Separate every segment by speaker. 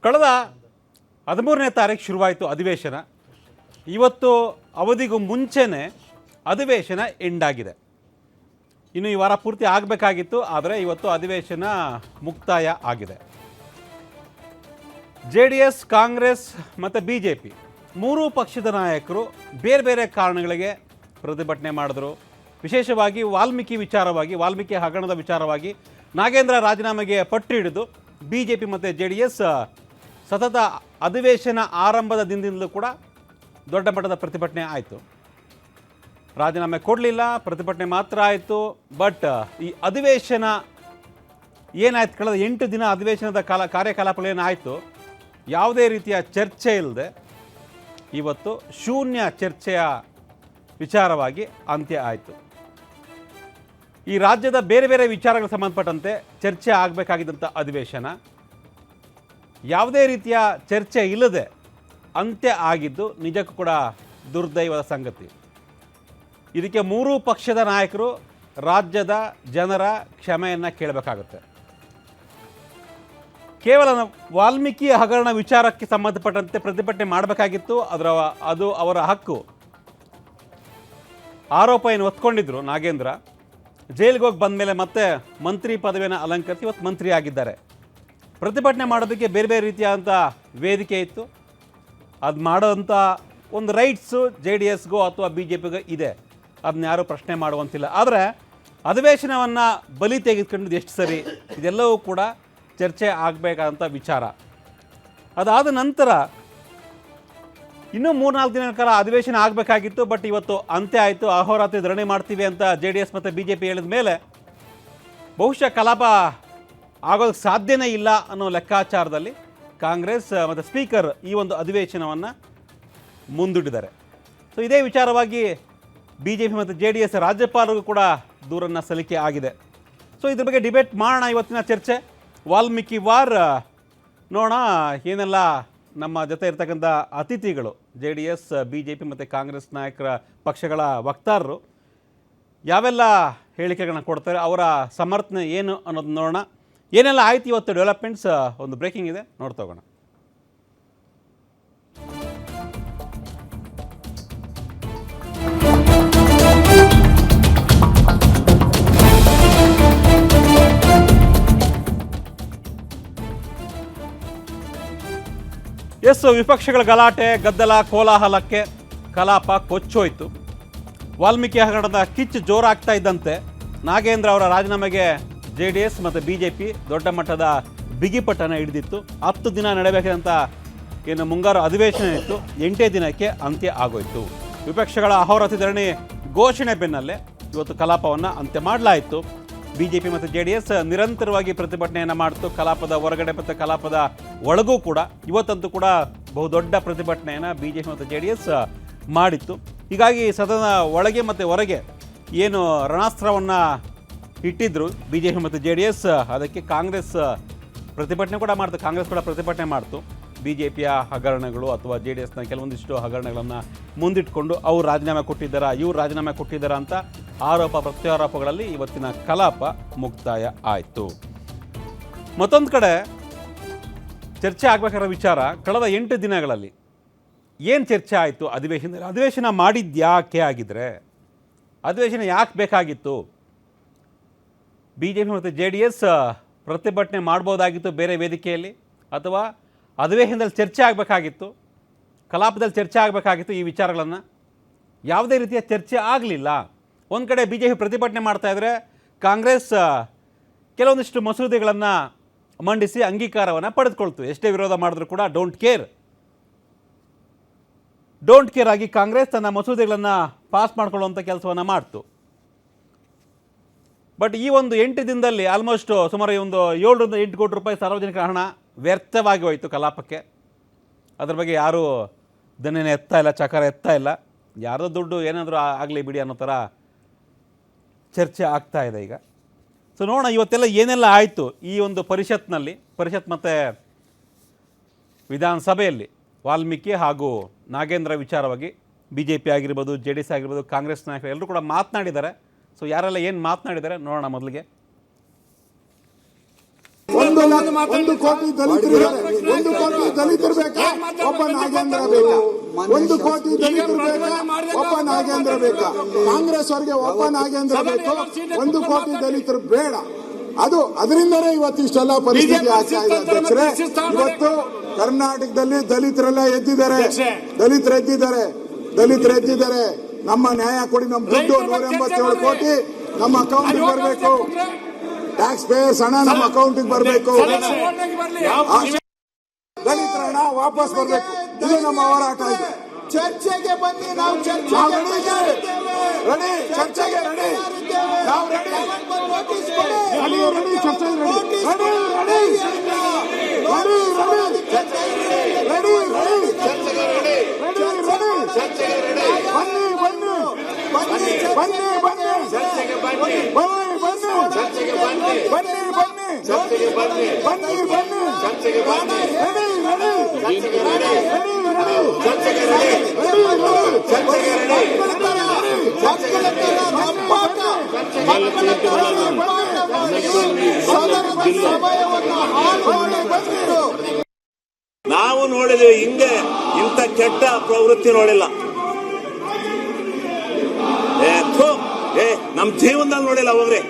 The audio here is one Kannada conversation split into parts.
Speaker 1: ಕಳೆದ 13ನೇ ತಾರೀಕು ಶುರುವಾಯಿತು ಅಧಿವೇಶನ. ಇವತ್ತು ಅವಧಿಗೂ ಮುಂಚೆನೇ ಅಧಿವೇಶನ ಎಂಡ್ ಆಗಿದೆ. ಇನ್ನು ಈ ವಾರ ಪೂರ್ತಿ ಆಗಬೇಕಾಗಿತ್ತು, ಆದರೆ ಇವತ್ತು ಅಧಿವೇಶನ ಮುಕ್ತಾಯ ಆಗಿದೆ. JDS, ಕಾಂಗ್ರೆಸ್ ಮತ್ತು BJP ಮೂರೂ ಪಕ್ಷದ ನಾಯಕರು ಬೇರೆ ಬೇರೆ ಕಾರಣಗಳಿಗೆ ಪ್ರತಿಭಟನೆ ಮಾಡಿದ್ರು. ವಿಶೇಷವಾಗಿ ವಾಲ್ಮೀಕಿ ಹಗರಣದ ವಿಚಾರವಾಗಿ ನಾಗೇಂದ್ರ ರಾಜೀನಾಮೆಗೆ ಪಟ್ಟು ಹಿಡಿದು BJP ಮತ್ತು JDS ಸತತ ಅಧಿವೇಶನ ಆರಂಭದ ದಿನದಿಂದಲೂ ಕೂಡ ದೊಡ್ಡ ಮಟ್ಟದ ಪ್ರತಿಭಟನೆ ಆಯಿತು. ರಾಜೀನಾಮೆ ಕೊಡಲಿಲ್ಲ, ಪ್ರತಿಭಟನೆ ಮಾತ್ರ ಆಯಿತು. ಬಟ್ ಈ ಅಧಿವೇಶನ ಏನಾಯ್ತು, ಕಳೆದ 8 ದಿನ ಅಧಿವೇಶನದ ಕಾರ್ಯಕಲಾಪಗಳೇನಾಯಿತು, ಯಾವುದೇ ರೀತಿಯ ಚರ್ಚೆ ಇಲ್ಲದೆ ಇವತ್ತು ಶೂನ್ಯ ಚರ್ಚೆಯ ವಿಚಾರವಾಗಿ ಅಂತ್ಯ ಆಯಿತು. ಈ ರಾಜ್ಯದ ಬೇರೆ ಬೇರೆ ವಿಚಾರಗಳಿಗೆ ಸಂಬಂಧಪಟ್ಟಂತೆ ಚರ್ಚೆ ಆಗಬೇಕಾಗಿದ್ದಂಥ ಅಧಿವೇಶನ ಯಾವುದೇ ರೀತಿಯ ಚರ್ಚೆ ಇಲ್ಲದೆ ಅಂತ್ಯ ಆಗಿದ್ದು ನಿಜಕ್ಕೂ ಕೂಡ ದುರ್ದೈವದ ಸಂಗತಿ. ಇದಕ್ಕೆ ಮೂರೂ ಪಕ್ಷದ ನಾಯಕರು ರಾಜ್ಯದ ಜನರ ಕ್ಷಮೆಯನ್ನು ಕೇಳಬೇಕಾಗುತ್ತೆ. ಕೇವಲ ವಾಲ್ಮೀಕಿ ಹಗರಣ ವಿಚಾರಕ್ಕೆ ಸಂಬಂಧಪಟ್ಟಂತೆ ಪ್ರತಿಭಟನೆ ಮಾಡಬೇಕಾಗಿತ್ತು, ಅದು ಅವರ ಹಕ್ಕು. ಆರೋಪ ಏನು ಹೊತ್ಕೊಂಡಿದ್ರು ನಾಗೇಂದ್ರ, ಜೈಲಿಗೆ ಹೋಗಿ ಬಂದ ಮೇಲೆ ಮತ್ತೆ ಮಂತ್ರಿ ಪದವಿಯನ್ನು ಅಲಂಕರಿಸಿ ಇವತ್ತು ಮಂತ್ರಿ ಆಗಿದ್ದಾರೆ. ಪ್ರತಿಭಟನೆ ಮಾಡೋದಕ್ಕೆ ಬೇರೆ ಬೇರೆ ರೀತಿಯಾದಂಥ ವೇದಿಕೆ ಇತ್ತು. ಅದು ಮಾಡೋಂಥ ಒಂದು ರೈಟ್ಸು JDSಗೋ ಅಥವಾ BJPಗೋ ಇದೆ, ಅದನ್ನ ಯಾರೂ ಪ್ರಶ್ನೆ ಮಾಡುವಂತಿಲ್ಲ. ಆದರೆ ಅಧಿವೇಶನವನ್ನು ಬಲಿ ತೆಗೆದುಕೊಂಡಿದ್ದು ಎಷ್ಟು ಸರಿ, ಇದೆಲ್ಲವೂ ಕೂಡ ಚರ್ಚೆ ಆಗಬೇಕಾದಂಥ ವಿಚಾರ. ಅದಾದ ನಂತರ ಇನ್ನೂ 3-4 ದಿನಗಳ ಕಾಲ ಅಧಿವೇಶನ ಆಗಬೇಕಾಗಿತ್ತು. ಬಟ್ ಇವತ್ತು ಅಂತ್ಯ ಆಯಿತು. ಅಹೋರಾತ್ರಿ ಧರಣಿ ಮಾಡ್ತೀವಿ ಅಂತ JDS ಮತ್ತು BJP ಹೇಳಿದ ಮೇಲೆ ಬಹುಶಃ ಕಲಾಪ ಆಗೋದಕ್ಕೆ ಸಾಧ್ಯನೇ ಇಲ್ಲ ಅನ್ನೋ ಲೆಕ್ಕಾಚಾರದಲ್ಲಿ ಕಾಂಗ್ರೆಸ್ ಮತ್ತು ಸ್ಪೀಕರ್ ಈ ಒಂದು ಅಧಿವೇಶನವನ್ನು ಮುಂದೂಡಿದ್ದಾರೆ. ಸೊ ಇದೇ ವಿಚಾರವಾಗಿ BJP ಮತ್ತು JDS ರಾಜ್ಯಪಾಲರಿಗೂ ಕೂಡ ದೂರನ್ನು ಸಲ್ಲಿಕೆ ಆಗಿದೆ. ಸೊ ಇದ್ರ ಬಗ್ಗೆ ಡಿಬೇಟ್ ಮಾಡೋಣ. ಇವತ್ತಿನ ಚರ್ಚೆ ವಾಲ್ಮೀಕಿ ವಾರ್ ನೋಡೋಣ. ಏನೆಲ್ಲ ನಮ್ಮ ಜೊತೆ ಇರ್ತಕ್ಕಂಥ ಅತಿಥಿಗಳು JDS, BJP ಮತ್ತು ಕಾಂಗ್ರೆಸ್ ನಾಯಕರ ಪಕ್ಷಗಳ ವಕ್ತಾರರು ಯಾವೆಲ್ಲ ಹೇಳಿಕೆಗಳನ್ನ ಕೊಡ್ತಾರೆ, ಅವರ ಸಮರ್ಥನೆ ಏನು ಅನ್ನೋದು ನೋಡೋಣ. ಏನೆಲ್ಲ ಆಯ್ತು ಇವತ್ತು ಡೆವಲಪ್ಮೆಂಟ್ಸ್, ಒಂದು ಬ್ರೇಕಿಂಗ್ ಇದೆ, ನೋಡ್ತೋಗೋಣ. ವಿಪಕ್ಷಗಳ ಗಲಾಟೆ, ಗದ್ದಲ, ಕೋಲಾಹಲಕ್ಕೆ ಕಲಾಪ ಕೊಚ್ಚೋಯ್ತು. ವಾಲ್ಮೀಕಿ ಹಗರಣದ ಕಿಚ್ಚು ಜೋರಾಗ್ತಾ ಇದ್ದಂತೆ ನಾಗೇಂದ್ರ ಅವರ ರಾಜೀನಾಮೆಗೆ JDS ಮತ್ತು BJP ದೊಡ್ಡ ಮಟ್ಟದ ಬಿಗಿಪಟ್ಟನ್ನು ಹಿಡಿದಿತ್ತು. 10 ದಿನ ನಡೆಯಬೇಕಾದಂಥ ಏನು ಮುಂಗಾರು ಅಧಿವೇಶನ ಇತ್ತು, 8ನೇ ದಿನಕ್ಕೆ ಅಂತ್ಯ ಆಗೋಯ್ತು. ವಿಪಕ್ಷಗಳ ಅಹೋರಾತ್ರಿ ಧರಣಿ ಘೋಷಣೆ ಬೆನ್ನಲ್ಲೇ ಇವತ್ತು ಕಲಾಪವನ್ನು ಅಂತ್ಯ ಮಾಡಲಾಯಿತು. BJP ಮತ್ತು JDS ನಿರಂತರವಾಗಿ ಪ್ರತಿಭಟನೆಯನ್ನು ಮಾಡಿತು, ಕಲಾಪದ ಹೊರಗಡೆ ಮತ್ತು ಕಲಾಪದ ಒಳಗೂ ಕೂಡ. ಇವತ್ತಂತೂ ಕೂಡ ಬಹುದೊಡ್ಡ ಪ್ರತಿಭಟನೆಯನ್ನು BJP ಮತ್ತು JDS ಮಾಡಿತ್ತು. ಹೀಗಾಗಿ ಸದನ ಒಳಗೆ ಮತ್ತು ಹೊರಗೆ ಏನು ರಣಾಸ್ತ್ರವನ್ನು ಇಟ್ಟಿದ್ರು BJP ಮತ್ತು JDS, ಅದಕ್ಕೆ ಕಾಂಗ್ರೆಸ್ ಪ್ರತಿಭಟನೆ ಕೂಡ ಮಾಡ್ತು. ಕಾಂಗ್ರೆಸ್ ಕೂಡ ಪ್ರತಿಭಟನೆ ಮಾಡ್ತು. BJPಯ ಹಗರಣಗಳು ಅಥವಾ JDSನ ಕೆಲವೊಂದಿಷ್ಟು ಹಗರಣಗಳನ್ನು ಮುಂದಿಟ್ಕೊಂಡು ಅವ್ರು ರಾಜೀನಾಮೆ ಕೊಟ್ಟಿದ್ದಾರಾ, ಇವ್ರು ರಾಜೀನಾಮೆ ಕೊಟ್ಟಿದ್ದಾರಾ ಅಂತ ಆರೋಪ ಪ್ರತ್ಯಾರೋಪಗಳಲ್ಲಿ ಇವತ್ತಿನ ಕಲಾಪ ಮುಕ್ತಾಯ ಆಯಿತು. ಮತ್ತೊಂದು ಕಡೆ ಚರ್ಚೆ ಆಗಬೇಕಾದ ವಿಚಾರ, ಕಳೆದ 8 ದಿನಗಳಲ್ಲಿ ಏನು ಚರ್ಚೆ ಆಯಿತು ಅಧಿವೇಶನದಲ್ಲಿ. ಅಧಿವೇಶನ ಮಾಡಿದ್ಯಾಕೆ ಆಗಿದ್ರೆ, ಅಧಿವೇಶನ ಯಾಕೆ ಬೇಕಾಗಿತ್ತು? BJP ಮತ್ತು JDS ಪ್ರತಿಭಟನೆ ಮಾಡ್ಬೋದಾಗಿತ್ತು ಬೇರೆ ವೇದಿಕೆಯಲ್ಲಿ, ಅಥವಾ ಅಧಿವೇಶನದಲ್ಲಿ ಚರ್ಚೆ ಆಗಬೇಕಾಗಿತ್ತು, ಕಲಾಪದಲ್ಲಿ ಚರ್ಚೆ ಆಗಬೇಕಾಗಿತ್ತು. ಈ ವಿಚಾರಗಳನ್ನು ಯಾವುದೇ ರೀತಿಯ ಚರ್ಚೆ ಆಗಲಿಲ್ಲ. ಒಂದು ಕಡೆ BJP ಪ್ರತಿಭಟನೆ ಮಾಡ್ತಾಯಿದ್ರೆ, ಕಾಂಗ್ರೆಸ್ ಕೆಲವೊಂದಿಷ್ಟು ಮಸೂದೆಗಳನ್ನು ಮಂಡಿಸಿ ಅಂಗೀಕಾರವನ್ನು ಪಡೆದುಕೊಳ್ತು. ಎಷ್ಟೇ ವಿರೋಧ ಮಾಡಿದ್ರು ಕೂಡ ಡೋಂಟ್ ಕೇರ್ ಆಗಿ ಕಾಂಗ್ರೆಸ್ ತನ್ನ ಮಸೂದೆಗಳನ್ನು ಪಾಸ್ ಮಾಡಿಕೊಳ್ಳುವಂಥ ಕೆಲಸವನ್ನು ಮಾಡ್ತು. ಬಟ್ ಈ ಒಂದು 8 ದಿನದಲ್ಲಿ ಆಲ್ಮೋಸ್ಟ್ ಸುಮಾರು ಒಂದು 7-8 ಕೋಟಿ ರೂಪಾಯಿ ಸಾರ್ವಜನಿಕರ ಹಣ ವ್ಯರ್ಥವಾಗಿ ಹೋಯಿತು ಕಲಾಪಕ್ಕೆ. ಅದ್ರ ಬಗ್ಗೆ ಯಾರೂ ದನ್ನೇನೆ ಎತ್ತಾ ಇಲ್ಲ, ಚಕಾರ ಎತ್ತಾ ಇಲ್ಲ. ಯಾರೋ ದುಡ್ಡು ಏನಾದರೂ ಆಗಲಿ ಬಿಡಿ ಅನ್ನೋ ಥರ ಚರ್ಚೆ ಆಗ್ತಾ ಇದೆ ಈಗ. ಸೊ ನೋಡೋಣ ಇವತ್ತೆಲ್ಲ ಏನೆಲ್ಲ ಆಯಿತು ಈ ಒಂದು ಪರಿಷತ್ ಮತ್ತು ವಿಧಾನಸಭೆಯಲ್ಲಿ ವಾಲ್ಮೀಕಿ ಹಾಗೂ ನಾಗೇಂದ್ರ ವಿಚಾರವಾಗಿ. BJP ಆಗಿರ್ಬೋದು, JDS ಆಗಿರ್ಬೋದು, ಕಾಂಗ್ರೆಸ್ ನಾಯಕರು ಎಲ್ಲರೂ ಕೂಡ ಮಾತನಾಡಿದ್ದಾರೆ. ಸೊ ಯಾರೆಲ್ಲ ಏನು ಮಾತನಾಡಿದ್ದಾರೆ ನೋಡೋಣ. ಮೊದಲಿಗೆ
Speaker 2: 1 ಕೋಟಿ ದಲಿತರಿಗೆ 1 ಕೋಟಿ ದಲಿತರು ಬೇಕಾ, ಒಬ್ಬ ನಾಗೇಂದ್ರ ಬೇಕಾ? 1 ಕೋಟಿ ದಲಿತರು ಬೇಕಾ, ಒಬ್ಬ ನಾಗೇಂದ್ರ ಬೇಕಾ? ಕಾಂಗ್ರೆಸ್ ಅವರಿಗೆ ಒಬ್ಬ ನಾಗೇಂದ್ರ ಬೇಕು, 1 ಕೋಟಿ ದಲಿತರು ಬೇಡ. ಅದರಿಂದಲೇ ಇವತ್ತು ಇಷ್ಟೆಲ್ಲ ಪರಿಸ್ಥಿತಿ ಆಗ್ತಾ ಇದೆ ಅಧ್ಯಕ್ಷರೇ. ಇವತ್ತು ಕರ್ನಾಟಕದಲ್ಲಿ ದಲಿತರೆಲ್ಲ ಎದ್ದಿದ್ದಾರೆ, ದಲಿತರು ಎದ್ದಿದ್ದಾರೆ. ನಮ್ಮ ನ್ಯಾಯ ಕೊಡಿ, ನಮ್ಮ ದುಡ್ಡು 187 ಕೋಟಿ ನಮ್ಮ ಅಕೌಂಟ್ ಬರಬೇಕು, ಟ್ಯಾಕ್ಸ್ ಪೇಯರ್ಸ್ ಹಣ ನಮ್ಮ ಅಕೌಂಟ್ ಬರಬೇಕು, ದಲಿತರ ಹಣ ವಾಪಸ್ ಬರಬೇಕು. ಇದು ನಮ್ಮ ಹೋರಾಟ ಇದೆ. ಚರ್ಚೆಗೆ ಬನ್ನಿ, ನಾವು ಚರ್ಚೆಗೆ ರೆಡಿ, ಚರ್ಚೆಗೆ ರೆಡಿ, ನಾವು ರೆಡಿ,
Speaker 3: ನಾವು ನೋಡಿದ್ವಿ ಹಿಂದೆ ಇಂಥ ಕೆಟ್ಟ ಪ್ರವೃತ್ತಿ ನೋಡಿಲ್ಲ. ನಮ್ ಜೀವನದಲ್ಲಿ ನೋಡಿಲ್ಲ ಹೋಗ್ರಿ.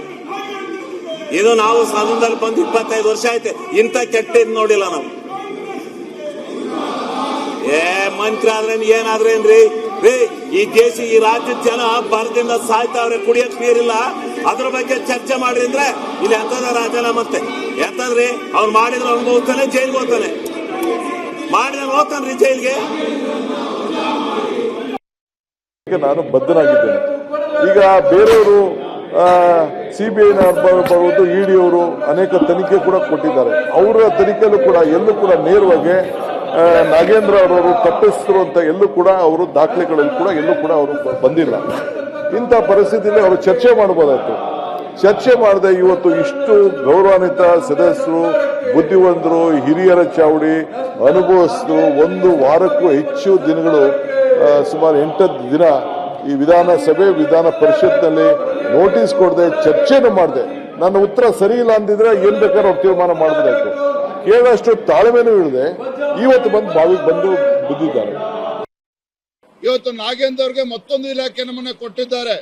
Speaker 3: ಇದು ನಾವು ಸದನದಲ್ಲಿ ಬಂದು 25 ವರ್ಷ ಆಯ್ತು, ಇಂಥ ಕೆಟ್ಟ ಇದು ನೋಡಿಲ್ಲ ನಾವು. ಮಂತ್ರಿ ಆದ್ರೇನ್ ಏನಾದ್ರೇನ್ರಿ ಈ ದೇಶ ಈ ರಾಜ್ಯದ ಜನ ಬರದಿಂದ ಸಾಯ್ತಾವ್ರೆ, ಕುಡಿಯಕ್ ನೀರಿಲ್ಲ. ಅದ್ರ ಬಗ್ಗೆ ಚರ್ಚೆ ಮಾಡ್ರಿ ಅಂದ್ರೆ ಇಲ್ಲಿ ಎಂತದ ರಾಜೀನಾಮೆ ಮತ್ತೆ ಎಂತದ್ರಿ? ಅವ್ರು ಮಾಡಿದ್ರೆ ಅನುಭವಿಸ್ತಾನೆ, ಜೈಲ್ಗೆ ಹೋಗ್ತಾನೆ, ಮಾಡಿದ್ರೆ ಹೋಗ್ತಾನ್ರಿ ಜೈಲ್ಗೆ.
Speaker 4: ನಾನು ಬದ್ಧನಾಗಿದ್ದೇನೆ. ಈಗ ಬೇರೆಯವರು ಸಿಬಿಐ ಬರುವುದು, ಇಡಿಯವರು ಅನೇಕ ತನಿಖೆ ಕೂಡ ಕೊಟ್ಟಿದ್ದಾರೆ. ಅವರ ತನಿಖೆಯಲ್ಲೂ ಕೂಡ ಎಲ್ಲೂ ಕೂಡ ನೇರವಾಗಿ ನಾಗೇಂದ್ರ ಅವರವರು ತಪ್ಪಿಸಿದ್ರು ಅಂತ ಎಲ್ಲೂ ಕೂಡ ಅವರು ದಾಖಲೆಗಳಲ್ಲಿ ಕೂಡ ಎಲ್ಲೂ ಕೂಡ ಅವರು ಬಂದಿಲ್ಲ. ಇಂಥ ಪರಿಸ್ಥಿತಿಯಲ್ಲಿ ಅವರು ಚರ್ಚೆ ಮಾಡಬಹುದಾಯ್ತು. ಚರ್ಚೆ ಮಾಡದೆ ಇವತ್ತು ಇಷ್ಟು ಗೌರವಾನ್ವಿತ ಸದಸ್ಯರು, ಬುದ್ಧಿವಂತರು, ಹಿರಿಯರ ಚಾವಡಿ ಅನುಭವಿಸಿದ್ರು 1 ವಾರಕ್ಕೂ ಹೆಚ್ಚು ದಿನಗಳು, ಸುಮಾರು 8 ದಿನ ಈ ವಿಧಾನಸಭೆ ವಿಧಾನ ಪರಿಷತ್ನಲ್ಲಿ ನೋಟಿಸ್ ಕೊಡದೆ ಚರ್ಚೆನೂ ಮಾಡಿದೆ. ನನ್ನ ಉತ್ತರ ಸರಿ ಇಲ್ಲ ಅಂದಿದ್ರೆ ಏನ್ ಬೇಕಾದ್ರೂ ಅವ್ರು ತೀರ್ಮಾನ ಮಾಡಬೇಕಾಯ್ತು. ಕೇಳಷ್ಟು ತಾಳ್ಮೆನೂ ಇಲ್ಲದೆ ಇವತ್ತು ಬಾವಿಗೆ ಬಂದು ಬಿದ್ದಿದ್ದಾರೆ.
Speaker 2: ಇವತ್ತು ನಾಗೇಂದ್ರ ಅವ್ರಿಗೆ ಮತ್ತೊಂದು ಇಲಾಖೆ ನಮ್ಮನ್ನ ಕೊಟ್ಟಿದ್ದಾರೆ.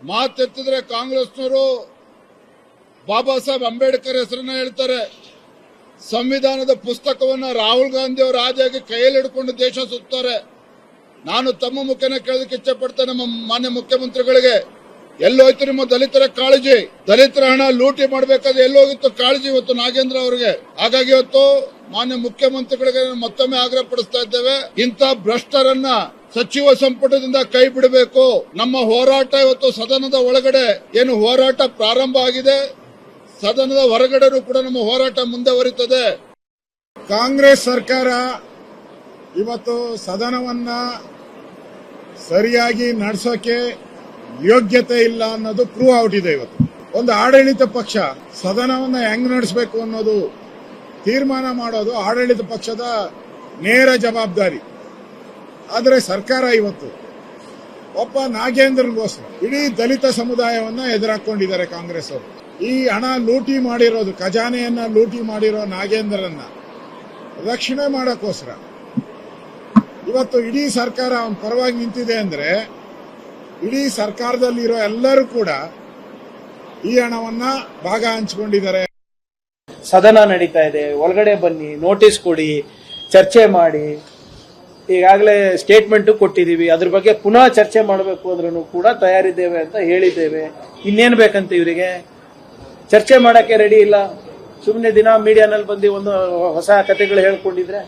Speaker 2: ಮಾತೆತ್ತಿದ್ರೆ ಕಾಂಗ್ರೆಸ್ನವರು ಬಾಬಾ ಸಾಹೇಬ್ ಅಂಬೇಡ್ಕರ್ ಹೆಸರನ್ನ ಹೇಳ್ತಾರೆ. ಸಂವಿಧಾನದ ಪುಸ್ತಕವನ್ನ ರಾಹುಲ್ ಗಾಂಧಿ ಅವರು ಆದಿಯಾಗಿ ಕೈಯಲ್ಲಿ ಹಿಡ್ಕೊಂಡು ದೇಶ ಸುತ್ತಾರೆ. ನಾನು ತಮ್ಮ ಮುಖ್ಯನ ಕೇಳೋದಕ್ಕೆ ಇಚ್ಛೆ ಪಡ್ತೇನೆ ನಮ್ಮ ಮಾನ್ಯ ಮುಖ್ಯಮಂತ್ರಿಗಳಿಗೆ, ಎಲ್ಲೋಯ್ತು ನಿಮ್ಮ ದಲಿತರ ಕಾಳಜಿ? ದಲಿತರ ಹಣ ಲೂಟಿ ಮಾಡಬೇಕಾದ್ರೆ ಎಲ್ಲೋಗಿತ್ತು ಕಾಳಜಿ ಇವತ್ತು ನಾಗೇಂದ್ರ ಅವರಿಗೆ? ಹಾಗಾಗಿ ಇವತ್ತು ಮಾನ್ಯ ಮುಖ್ಯಮಂತ್ರಿಗಳಿಗೆ ಮತ್ತೊಮ್ಮೆ ಆಗ್ರಹ ಪಡಿಸ್ತಾ ಇದ್ದೇವೆ, ಇಂಥ ಭ್ರಷ್ಟರನ್ನ ಸಚಿವ ಸಂಪುಟದಿಂದ ಕೈ ಬಿಡಬೇಕು. ನಮ್ಮ ಹೋರಾಟ ಇವತ್ತು ಸದನದ ಒಳಗಡೆ ಏನು ಹೋರಾಟ ಪ್ರಾರಂಭ ಆಗಿದೆ, ಸದನದ ಹೊರಗಡೆನೂ ಕೂಡ ನಮ್ಮ ಹೋರಾಟ ಮುಂದುವರಿತದೆ. ಕಾಂಗ್ರೆಸ್ ಸರ್ಕಾರ ಇವತ್ತು ಸದನವನ್ನ ಸರಿಯಾಗಿ ನಡೆಸೋಕೆ ಯೋಗ್ಯತೆ ಇಲ್ಲ ಅನ್ನೋದು ಪ್ರೂವ್ ಔಟ್ ಇದೆ. ಇವತ್ತು ಒಂದು ಆಡಳಿತ ಪಕ್ಷ ಸದನವನ್ನ ಹೆಂಗ್ ನಡೆಸಬೇಕು ಅನ್ನೋದು ತೀರ್ಮಾನ ಮಾಡೋದು ಆಡಳಿತ ಪಕ್ಷದ ನೇರ ಜವಾಬ್ದಾರಿ. ಆದರೆ ಸರ್ಕಾರ ಇವತ್ತು ಒಬ್ಬ ನಾಗೇಂದ್ರಗೋಸ್ಕರ ಇಡೀ ದಲಿತ ಸಮುದಾಯವನ್ನ ಎದುರಾಕೊಂಡಿದ್ದಾರೆ ಕಾಂಗ್ರೆಸ್ ಅವರು. ಈ ಹಣ ಲೂಟಿ ಮಾಡಿರೋದು, ಖಜಾನೆಯನ್ನ ಲೂಟಿ ಮಾಡಿರೋ ನಾಗೇಂದ್ರನ್ನ ರಕ್ಷಣೆ ಮಾಡೋಕ್ಕೋಸ್ಕರ ಇವತ್ತು ಇಡೀ ಸರ್ಕಾರ ಅವನ ಪರವಾಗಿ ನಿಂತಿದೆ ಅಂದ್ರೆ ಇಡೀ ಸರ್ಕಾರದಲ್ಲಿರೋ ಎಲ್ಲರೂ ಕೂಡ ಈ ಹಣವನ್ನ ಭಾಗ ಹಂಚಿಕೊಂಡಿದ್ದಾರೆ.
Speaker 5: ಸದನ ನಡೀತಾ ಇದೆ, ಒಳಗಡೆ ಬನ್ನಿ, ನೋಟಿಸ್ ಕೊಡಿ, ಚರ್ಚೆ ಮಾಡಿ. ಈಗಾಗಲೇ ಸ್ಟೇಟ್ಮೆಂಟ್ ಕೊಟ್ಟಿದ್ದೀವಿ, ಅದ್ರ ಬಗ್ಗೆ ಪುನಃ ಚರ್ಚೆ ಮಾಡಬೇಕು ಅಂದ್ರೂ ಕೂಡ ತಯಾರಿದ್ದೇವೆ ಅಂತ ಹೇಳಿದ್ದೇವೆ. ಇನ್ನೇನು ಬೇಕಂತ ಇವರಿಗೆ? ಚರ್ಚೆ ಮಾಡಕ್ಕೆ ರೆಡಿ ಇಲ್ಲ. ಸುಮ್ಮನೆ ದಿನ ಮೀಡಿಯಾನಲ್ಲಿ ಬಂದು ಒಂದು ಹೊಸ ಕಥೆಗಳು ಹೇಳ್ಕೊಂಡಿದ್ರೆ.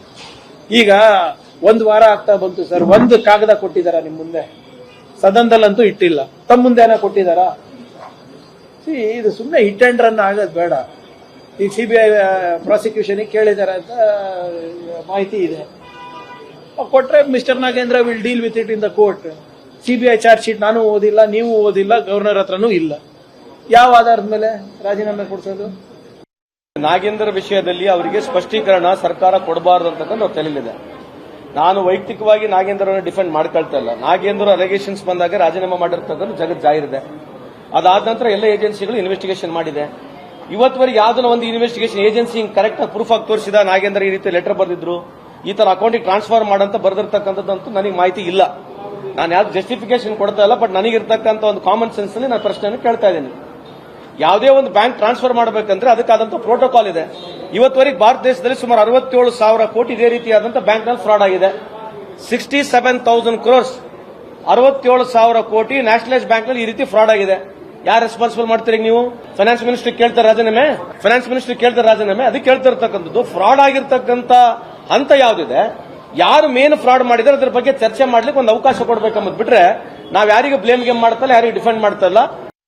Speaker 5: ಈಗ 1 ವಾರ ಆಗ್ತಾ ಬಂತು ಸರ್, 1 ಕಾಗದ ಕೊಟ್ಟಿದಾರ ನಿಮ್ ಮುಂದೆ? ಸದನದಲ್ಲಂತೂ ಇಟ್ಟಿಲ್ಲ. ತಮ್ಮ ಮುಂದೆ ಏನೋ ಕೊಟ್ಟಿದಾರ? ಇದು ಸುಮ್ಮನೆ ಹಿಟ್ ಅಂಡ್ ರನ್ ಆಗೋದು ಬೇಡ. ಈಗ ಸಿಬಿಐ ಪ್ರಾಸಿಕ್ಯೂಷನ್ ಕೇಳಿದಾರೆ ಅಂತ ಮಾಹಿತಿ ಇದೆ. ಕೊಟ್ರೆ mister Nagendra will deal with it in the court. CBI charge sheet ನಾನು ಓದಿಲ್ಲ, ನೀವು ಓದಿಲ್ಲ, ಗವರ್ನರ್ ಹತ್ರನೂ ಇಲ್ಲ. ಯಾವ ಆಧಾರದ ಮೇಲೆ ರಾಜೀನಾಮೆ ಕೊಡಿಸೋದು?
Speaker 6: ನಾಗೇಂದ್ರ ವಿಷಯದಲ್ಲಿ ಅವರಿಗೆ ಸ್ಪಷ್ಟೀಕರಣ ಸರ್ಕಾರ ಕೊಡಬಾರದು ಅಂತಕ್ಕಂಥ ಅವ್ರ ತಲೆಯಲ್ಲಿದೆ. ನಾನು ವೈಯಕ್ತಿಕವಾಗಿ ನಾಗೇಂದ್ರವನ್ನು ಡಿಫೆಂಡ್ ಮಾಡ್ಕೊಳ್ತಾ ಇಲ್ಲ. ನಾಗೇಂದ್ರ ಅಲಿಗೇಷನ್ಸ್ ಬಂದಾಗ ರಾಜೀನಾಮೆ ಮಾಡಿರ್ತಕ್ಕಂಥ ಜಗತ್ ಜಾಹಿರಿದೆ. ಅದಾದ ನಂತರ ಎಲ್ಲ ಏಜೆನ್ಸಿಗಳು ಇನ್ವೆಸ್ಟಿಗೇಷನ್ ಮಾಡಿದೆ. ಇವತ್ತುವರೆಗೆ ಯಾವ್ದನ್ನ ಒಂದು ಇನ್ವೆಸ್ಟಿಗೇಷನ್ ಏಜೆನ್ಸಿ ಕರೆಕ್ಟ್ ಆಗಿ ಪ್ರೂಫ್ ಆಗಿ ತೋರಿಸಿದ ನಾಗೇಂದ್ರ ಈ ರೀತಿ ಲೆಟರ್ ಬರೆದಿದ್ರು, ಈ ತರ ಅಕೌಂಟಿಗೆ ಟ್ರಾನ್ಸ್ಫರ್ ಮಾಡಂತ ಬರೆದಿರ್ತಕ್ಕಂಥದ್ದು ನನಗೆ ಮಾಹಿತಿ ಇಲ್ಲ. ನಾನು ಯಾವ್ದು ಜಸ್ಟಿಫಿಕೇಶನ್ ಕೊಡ್ತಾ ಇಲ್ಲ, ಬಟ್ ನನಗಿರ್ತಕ್ಕಂಥ ಒಂದು ಕಾಮನ್ ಸೆನ್ಸ್ ಅಲ್ಲಿ ನಾನು ಪ್ರಶ್ನೆಯನ್ನು ಕೇಳ್ತಾ ಇದ್ದೀನಿ. ಯಾವುದೇ ಒಂದು ಬ್ಯಾಂಕ್ ಟ್ರಾನ್ಸ್ಫರ್ ಮಾಡಬೇಕಂದ್ರೆ ಅದಕ್ಕಾದಂತ ಪ್ರೋಟೋಕಾಲ್ ಇದೆ. ಇವತ್ತುವರೆಗೆ ಭಾರತ ದೇಶದಲ್ಲಿ ಸುಮಾರು 67,000 ಕೋಟಿ ಇದೇ ರೀತಿಯಾದಂತ ಬ್ಯಾಂಕ್ ನಲ್ಲಿ ಫ್ರಾಡ್ ಆಗಿದೆ. 67,000 crores 67,000 ಕೋಟಿ ನ್ಯಾಷನಲೈಸ್ ಬ್ಯಾಂಕ್ ನಲ್ಲಿ ಈ ರೀತಿ ಫ್ರಾಡ್ ಆಗಿದೆ. ಯಾರು ರೆಸ್ಪಾನ್ಸಿಬಲ್ ಮಾಡ್ತೀರಿ ನೀವು? ಫೈನಾನ್ಸ್ ಮಿನಿಸ್ಟರ್ ಕೇಳ್ತಾರೆ ರಾಜೀನಾಮೆ, ಅದಕ್ಕೆ ಕೇಳ್ತಾ ಇರ್ತಕ್ಕಂಥದ್ದು ಫ್ರಾಡ್ ಆಗಿರ್ತಕ್ಕಂಥ ಹಂತ ಯಾವ್ದಿದೆ, ಯಾರು ಮೇನ್ ಫ್ರಾಡ್ ಮಾಡಿದ್ರೆ ಅದ್ರ ಬಗ್ಗೆ ಚರ್ಚೆ ಮಾಡ್ಲಿಕ್ಕೆ ಒಂದು ಅವಕಾಶ ಕೊಡ್ಬೇಕಂಬದ್ ಬಿಟ್ರೆ ನಾವ್ ಯಾರಿಗೂ ಬ್ಲೇಮ್ ಗೇಮ್ ಮಾಡ್ತಲ್ಲ, ಯಾರಿಗೂ ಡಿಫೆಂಡ್ ಮಾಡ್ತಾ ಇಲ್ಲ.